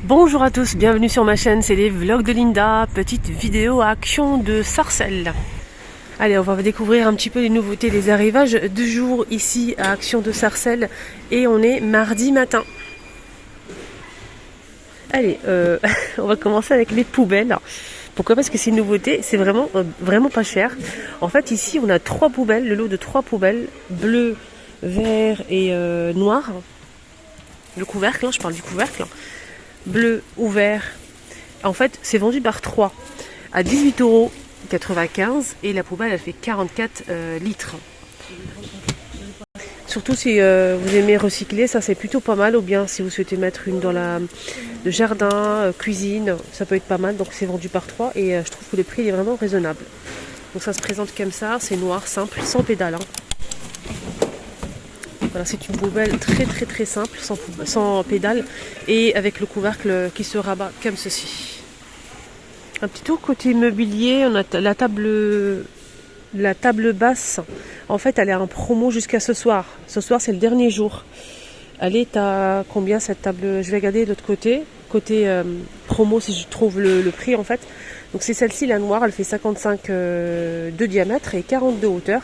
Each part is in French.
Bonjour à tous, bienvenue sur ma chaîne, c'est les vlogs de Linda, petite vidéo à Action de Sarcelles. Allez, on va découvrir un petit peu les nouveautés, les arrivages du jour ici à Action de Sarcelles et on est mardi matin. Allez, on va commencer avec les poubelles. Pourquoi? Parce que c'est une nouveauté, c'est vraiment pas cher. En fait ici on a 3 poubelles, le lot de 3 poubelles, bleu, vert et noir. Le couvercle, je parle du couvercle. Bleu ouvert. En fait, c'est vendu par 3 à 18,95 € et la poubelle elle fait 44 litres. Surtout si vous aimez recycler, ça c'est plutôt pas mal. Ou bien si vous souhaitez mettre une dans le jardin, cuisine, ça peut être pas mal. Donc c'est vendu par 3 et je trouve que le prix est vraiment raisonnable. Donc ça se présente comme ça, c'est noir, simple, sans pédale. Voilà, c'est une poubelle très simple, sans pédale et avec le couvercle qui se rabat comme ceci. Un petit tour côté immobilier, on a la table basse. En fait, elle est en promo jusqu'à ce soir. Ce soir, c'est le dernier jour. Elle est à combien cette table? Je vais regarder de l'autre côté. Côté promo, si je trouve le prix en fait. Donc c'est celle-ci, la noire, elle fait 55 de diamètre et 40 de hauteur.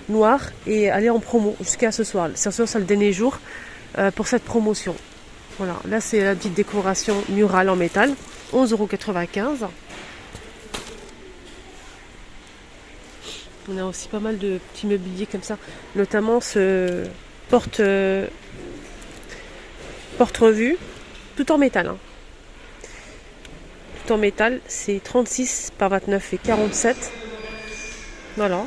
Noire et elle est en promo jusqu'à ce soir. Ce soir c'est le dernier jour pour cette promotion. Voilà, là c'est la petite décoration murale en métal, 11,95 €. On a aussi pas mal de petits mobiliers comme ça, notamment ce porte-revue, tout en métal. Tout en métal, c'est 36 par 29 et 47. Voilà.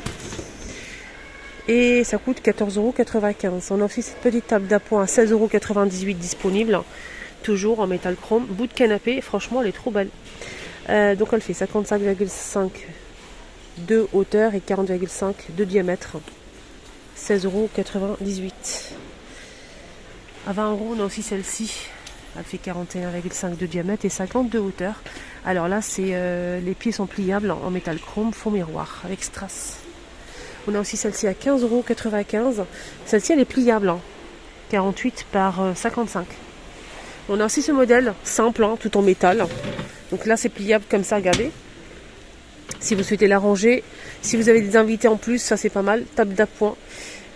Et ça coûte 14,95 €. On a aussi cette petite table d'appoint à 16,98 € disponible. Toujours en métal chrome. Bout de canapé, franchement elle est trop belle. Donc elle fait 55,5 de hauteur et 40,5 de diamètre. 16,98 €. À 20 € on a aussi celle-ci. Elle fait 41,5 de diamètre et 50 de hauteur. Alors là c'est les pieds sont pliables en métal chrome, fond miroir avec strass. On a aussi celle-ci à 15,95 €. Celle-ci, elle est pliable. 48 par 55. On a aussi ce modèle simple, tout en métal. Donc là, c'est pliable comme ça, regardez. Si vous souhaitez la ranger, si vous avez des invités en plus, ça c'est pas mal. Table d'appoint.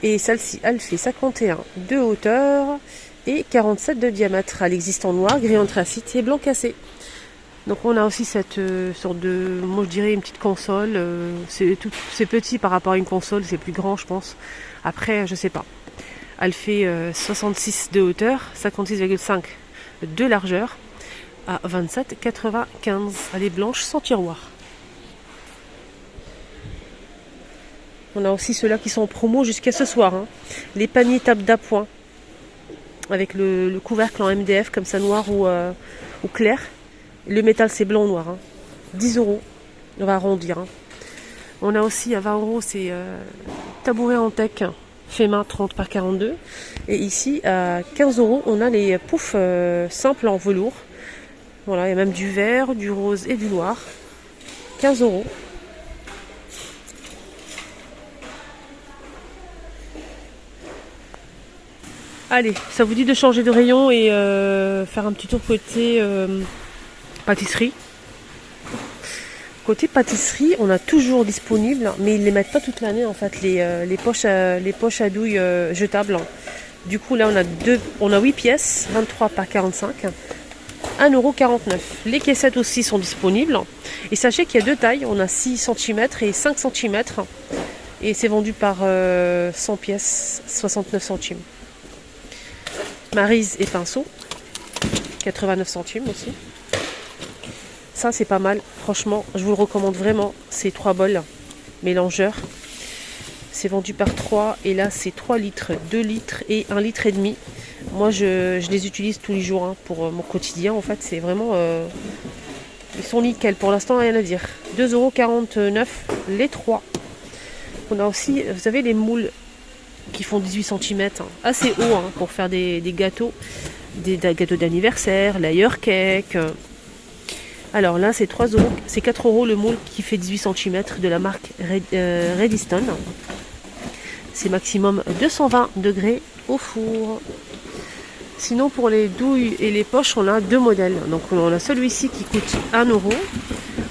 Et celle-ci, elle fait 51 de hauteur et 47 de diamètre. Elle existe en noir, gris anthracite et blanc cassé. Donc on a aussi cette sorte de, moi je dirais une petite console, c'est petit par rapport à une console, c'est plus grand je pense. Après je sais pas. Elle fait 66 de hauteur, 56,5 de largeur à 27,95. Elle est blanche sans tiroir. On a aussi ceux-là qui sont en promo jusqu'à ce soir. Les paniers table d'appoint avec le couvercle en MDF comme ça noir ou clair. Le métal c'est blanc ou noir. 10 €. On va arrondir. On a aussi à 20 € c'est tabouret en teck fait main 30 par 42. Et ici à 15 € on a les poufs simples en velours. Voilà, il y a même du vert, du rose et du noir. 15 €. Allez, ça vous dit de changer de rayon et faire un petit tour côté pâtisserie. Côté pâtisserie, on a toujours disponible, mais ils ne les mettent pas toute l'année en fait, les poches à douille jetables. Du coup là on a 8 pièces, 23 par 45, 1,49 €. Les caissettes aussi sont disponibles. Et sachez qu'il y a 2 tailles, on a 6 cm et 5 cm. Et c'est vendu par 100 pièces, 69 centimes. Maryse et pinceau, 89 centimes aussi. Ça c'est pas mal, franchement, je vous le recommande vraiment, ces 3 bols mélangeurs. C'est vendu par 3 et là c'est 3 litres, 2 litres et 1,5 litre. Moi je les utilise tous les jours pour mon quotidien en fait, c'est vraiment... ils sont nickel, pour l'instant rien à dire. 2,49 € les 3. On a aussi, vous savez les moules qui font 18 cm, assez haut pour faire des gâteaux, des gâteaux d'anniversaire, layer cake. Alors là c'est 3 €, c'est 4 € le moule qui fait 18 cm de la marque Rediston. C'est maximum 220 degrés au four. Sinon, pour les douilles et les poches, on a deux modèles. Donc, on a celui-ci qui coûte 1 €.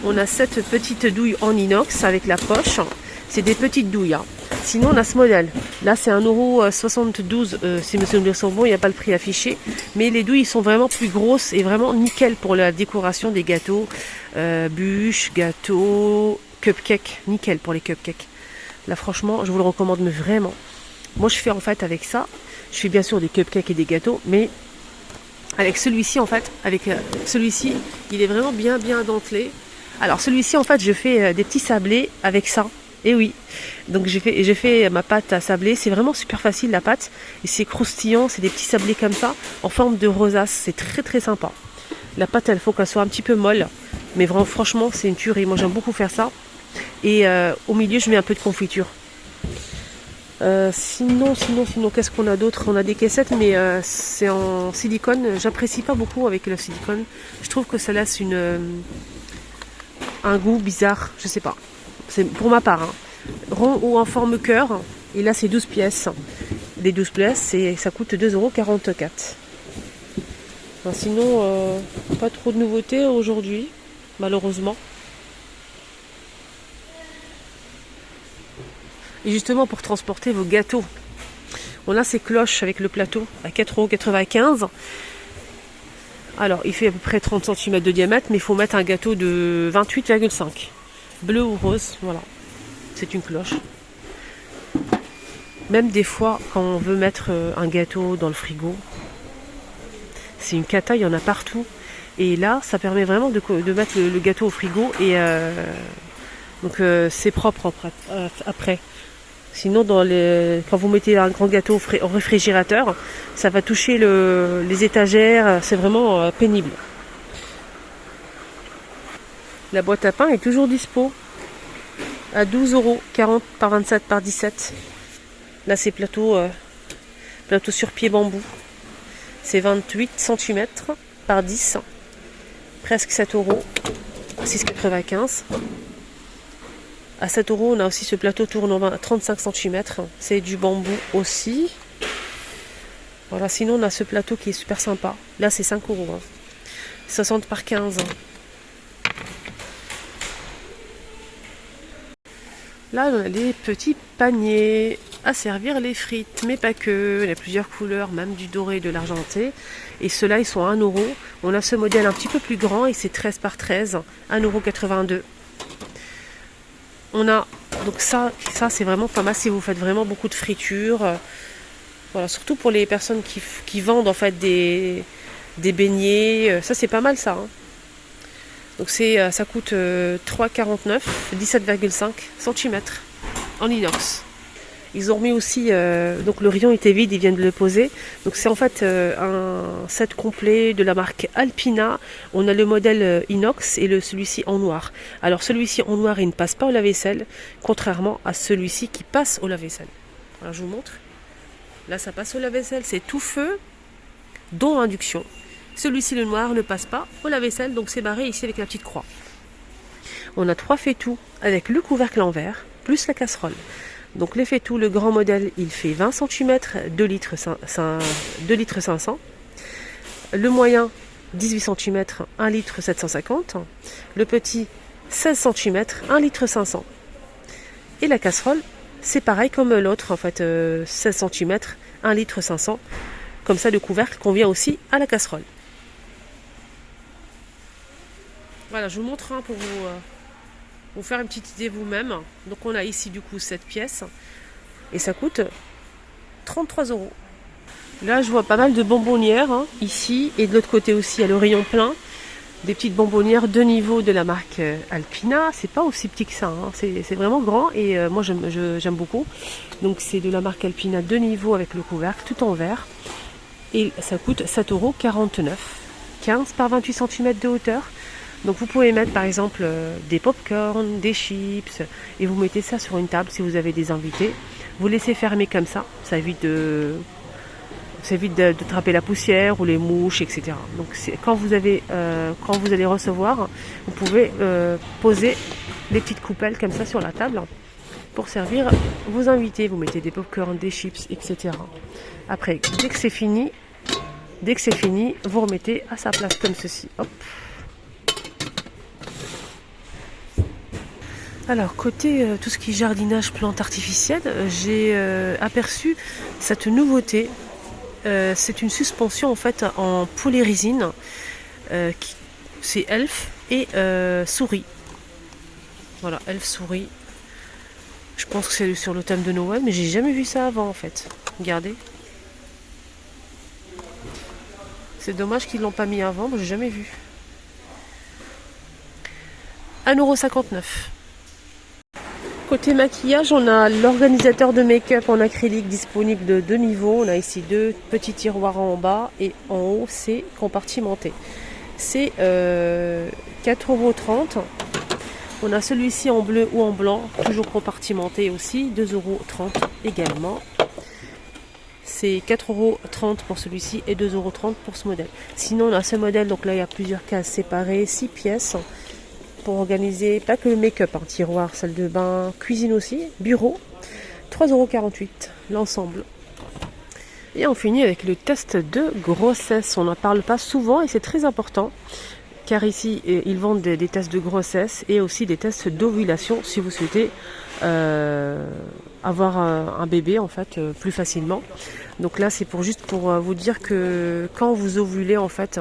On a cette petite douille en inox avec la poche. C'est des petites douilles. Hein. Sinon, on a ce modèle. Là, c'est 1,72 €. Si mes souvenirs sont bons, il n'y a pas le prix affiché. Mais les douilles sont vraiment plus grosses et vraiment nickel pour la décoration des gâteaux. Bûches, gâteaux, cupcakes. Nickel pour les cupcakes. Là, franchement, je vous le recommande mais vraiment. Moi, je fais en fait avec ça. Je fais bien sûr des cupcakes et des gâteaux. Mais avec celui-ci, en fait, celui-ci, il est vraiment bien dentelé. Alors, celui-ci, en fait, je fais des petits sablés avec ça. Et oui, donc j'ai fait ma pâte à sablé, c'est vraiment super facile la pâte, et c'est croustillant, c'est des petits sablés comme ça, en forme de rosace, c'est très sympa. La pâte, il faut qu'elle soit un petit peu molle, mais vraiment franchement c'est une tuerie, moi j'aime beaucoup faire ça. Et au milieu je mets un peu de confiture. Sinon, qu'est-ce qu'on a d'autre? On a des caissettes, mais c'est en silicone, j'apprécie pas beaucoup avec le silicone, je trouve que ça laisse un goût bizarre, je sais pas. C'est pour ma part, hein. Rond ou en forme cœur, et là c'est 12 pièces. Les 12 pièces, ça coûte 2,44 €. Sinon, pas trop de nouveautés aujourd'hui, malheureusement. Et justement, pour transporter vos gâteaux, on a ces cloches avec le plateau à 4,95 €. Alors, il fait à peu près 30 cm de diamètre, mais il faut mettre un gâteau de 28,5 €. Bleu ou rose, voilà. C'est une cloche. Même des fois, quand on veut mettre un gâteau dans le frigo, c'est une cata, il y en a partout. Et là, ça permet vraiment de mettre le gâteau au frigo. Et donc, c'est propre après. Sinon, quand vous mettez un grand gâteau au réfrigérateur, ça va toucher les étagères. C'est vraiment pénible. La boîte à pain est toujours dispo à 12 €, 40 par 27 par 17. Là, c'est plateau sur pied bambou. C'est 28 cm par 10, presque 7 €, 6,95 €. À 7 €, on a aussi ce plateau tournant à 35 cm. C'est du bambou aussi. Voilà, sinon, on a ce plateau qui est super sympa. Là, c'est 5 €, hein. 60 par 15. Là, on a des petits paniers à servir les frites, mais pas que. Il y a plusieurs couleurs, même du doré et de l'argenté. Et ceux-là, ils sont à 1 €. On a ce modèle un petit peu plus grand et c'est 13 par 13, 1,82 €. On a, donc ça c'est vraiment pas mal si vous faites vraiment beaucoup de fritures. Voilà, surtout pour les personnes qui vendent en fait des beignets. Ça, c'est pas mal ça, hein. Donc ça coûte 3,49 €, 17,5 cm en inox. Ils ont remis aussi, donc le rayon était vide, ils viennent de le poser. Donc c'est en fait un set complet de la marque Alpina. On a le modèle inox et celui-ci en noir. Alors celui-ci en noir, il ne passe pas au lave-vaisselle, contrairement à celui-ci qui passe au lave-vaisselle. Alors je vous montre. Là ça passe au lave-vaisselle, c'est tout feu, dont induction. Celui-ci, le noir, ne passe pas au lave-vaisselle, donc c'est barré ici avec la petite croix. On a 3 faitout avec le couvercle en verre, plus la casserole. Donc les faitout, le grand modèle, il fait 20 cm, 2 litres 500. Le moyen, 18 cm, 1 litre 750. Le petit, 16 cm, 1 litre 500. Et la casserole, c'est pareil comme l'autre, en fait, 16 cm, 1 litre 500. Comme ça, le couvercle convient aussi à la casserole. Voilà, je vous montre pour vous faire une petite idée vous-même. Donc on a ici du coup cette pièce et ça coûte 33 €. Là je vois pas mal de bonbonnières ici et de l'autre côté aussi à le rayon plein. Des petites bonbonnières de niveau de la marque Alpina. C'est pas aussi petit que ça, hein. C'est vraiment grand et moi j'aime beaucoup. Donc c'est de la marque Alpina de niveau avec le couvercle tout en verre. Et ça coûte 7,49 €. 15 par 28 cm de hauteur. Donc vous pouvez mettre par exemple des pop-corn, des chips, et vous mettez ça sur une table si vous avez des invités. Vous laissez fermer comme ça, ça évite d'attraper la poussière ou les mouches, etc. Donc quand vous allez recevoir, vous pouvez poser des petites coupelles comme ça sur la table pour servir vos invités. Vous mettez des pop-corn, des chips, etc. Après, dès que c'est fini, Dès que c'est fini, vous remettez à sa place comme ceci. Hop. Alors, côté tout ce qui est jardinage, plantes artificielles, j'ai aperçu cette nouveauté. C'est une suspension en fait en polyrésine. C'est elfe et souris. Voilà, elfe souris. Je pense que c'est sur le thème de Noël, mais j'ai jamais vu ça avant en fait. Regardez. C'est dommage qu'ils l'ont pas mis avant, mais j'ai jamais vu. 1,59 €. Côté maquillage, on a l'organisateur de make-up en acrylique disponible de 2 niveaux. On a ici 2 petits tiroirs en bas et en haut c'est compartimenté. C'est 4,30 €. On a celui-ci en bleu ou en blanc, toujours compartimenté aussi, 2,30 € également. C'est 4,30 € pour celui-ci et 2,30 € pour ce modèle. Sinon on a ce modèle, donc là il y a plusieurs cases séparées, 6 pièces. Pour organiser, pas que le make-up, tiroir, salle de bain, cuisine aussi, bureau, 3,48 € l'ensemble. Et on finit avec le test de grossesse. On n'en parle pas souvent et c'est très important, car ici ils vendent des tests de grossesse et aussi des tests d'ovulation si vous souhaitez avoir un bébé en fait plus facilement. Donc là c'est juste pour vous dire que quand vous ovulez en fait,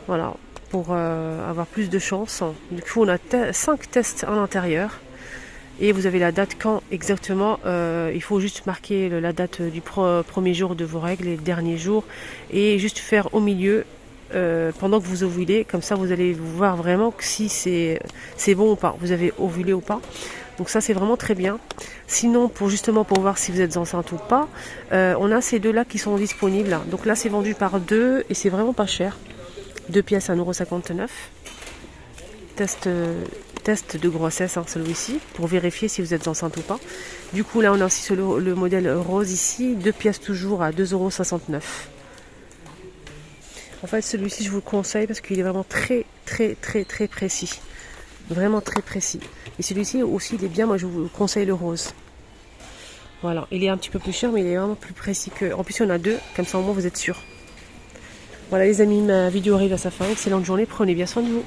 voilà, pour avoir plus de chance. Du coup, on a 5 tests à l'intérieur. Et vous avez la date quand exactement. Il faut juste marquer la date du premier jour de vos règles et le dernier jour. Et juste faire au milieu pendant que vous ovulez. Comme ça, vous allez voir vraiment si c'est bon ou pas. Vous avez ovulé ou pas. Donc ça, c'est vraiment très bien. Sinon, pour voir si vous êtes enceinte ou pas, on a ces deux-là qui sont disponibles. Donc là, c'est vendu par 2 et c'est vraiment pas cher. 2 pièces à 1,59 €. Test de grossesse, celui-ci, pour vérifier si vous êtes enceinte ou pas. Du coup, là, on a aussi le modèle rose ici, 2 pièces toujours à 2,69 €. En fait, celui-ci, je vous le conseille parce qu'il est vraiment très précis. Vraiment très précis. Et celui-ci aussi, il est bien. Moi, je vous conseille le rose. Voilà, il est un petit peu plus cher, mais il est vraiment plus précis que. En plus, il y en a 2, comme ça, au moins, vous êtes sûr. Voilà les amis, ma vidéo arrive à sa fin. Excellente journée, prenez bien soin de vous.